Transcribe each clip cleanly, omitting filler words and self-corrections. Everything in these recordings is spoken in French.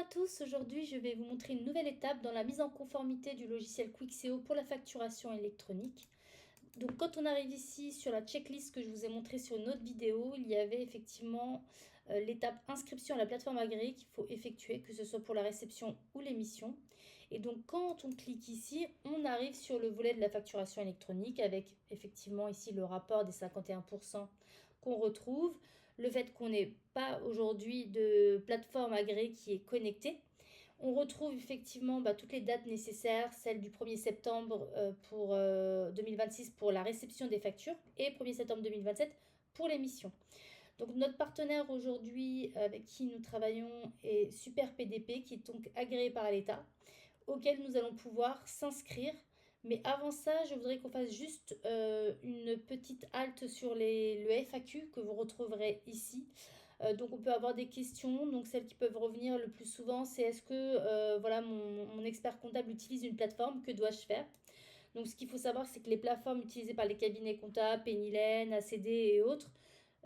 à tous, aujourd'hui je vais vous montrer une nouvelle étape dans la mise en conformité du logiciel Quixeo pour la facturation électronique. Donc quand on arrive ici sur la checklist que je vous ai montré sur une autre vidéo, il y avait effectivement l'étape inscription à la plateforme agréée qu'il faut effectuer, que ce soit pour la réception ou l'émission. Et donc quand on clique ici, on arrive sur le volet de la facturation électronique avec effectivement ici le rapport des 51% qu'on retrouve, le fait qu'on n'ait pas aujourd'hui de plateforme agréée qui est connectée. On retrouve effectivement toutes les dates nécessaires, celle du 1er septembre pour 2026 pour la réception des factures et 1er septembre 2027 pour l'émission. Donc notre partenaire aujourd'hui avec qui nous travaillons est Super PDP, qui est donc agréé par l'État, auquel nous allons pouvoir s'inscrire. Mais avant ça, je voudrais qu'on fasse juste une petite halte sur le FAQ que vous retrouverez ici. Donc on peut avoir des questions, donc celles qui peuvent revenir le plus souvent, c'est est-ce que voilà, mon expert comptable utilise une plateforme, que dois-je faire? Donc ce qu'il faut savoir, c'est que les plateformes utilisées par les cabinets comptables, Pennylen, ACD et autres,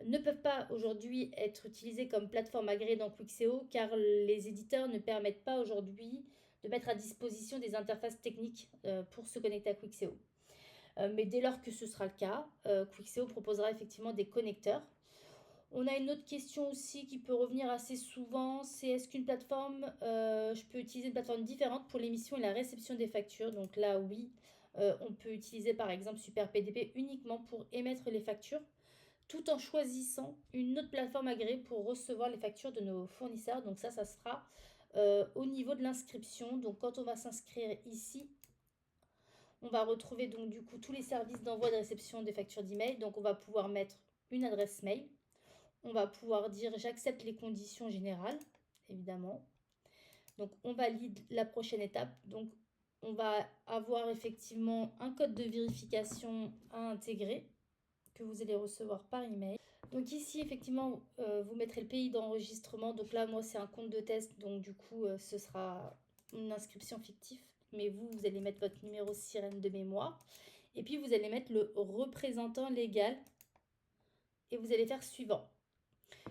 ne peuvent pas aujourd'hui être utilisées comme plateforme agréée dans Quixeo, car les éditeurs ne permettent pas aujourd'hui de mettre à disposition des interfaces techniques pour se connecter à Quixeo. Mais dès lors que ce sera le cas, Quixeo proposera effectivement des connecteurs. On a une autre question aussi qui peut revenir assez souvent, c'est est-ce qu'une plateforme, je peux utiliser une plateforme différente pour l'émission et la réception des factures? Donc là, oui, on peut utiliser par exemple Super PDP uniquement pour émettre les factures, tout en choisissant une autre plateforme agréée pour recevoir les factures de nos fournisseurs. Donc ça sera au niveau de l'inscription. Donc quand on va s'inscrire ici, on va retrouver donc du coup tous les services d'envoi et de réception des factures d'email. Donc on va pouvoir mettre une adresse mail. On va pouvoir dire j'accepte les conditions générales, évidemment. Donc on valide la prochaine étape. Donc on va avoir effectivement un code de vérification à intégrer que vous allez recevoir par email. Donc ici effectivement vous mettrez le pays d'enregistrement. Donc là moi c'est un compte de test, donc du coup ce sera une inscription fictive. Mais vous allez mettre votre numéro sirène de mémoire. Et puis vous allez mettre le représentant légal et vous allez faire suivant.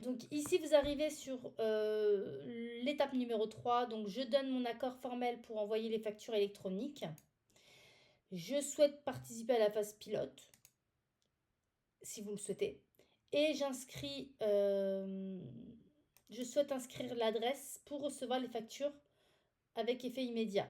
Donc ici, vous arrivez sur l'étape numéro 3. Donc je donne mon accord formel pour envoyer les factures électroniques. Je souhaite participer à la phase pilote, si vous le souhaitez. Et je souhaite inscrire l'adresse pour recevoir les factures avec effet immédiat.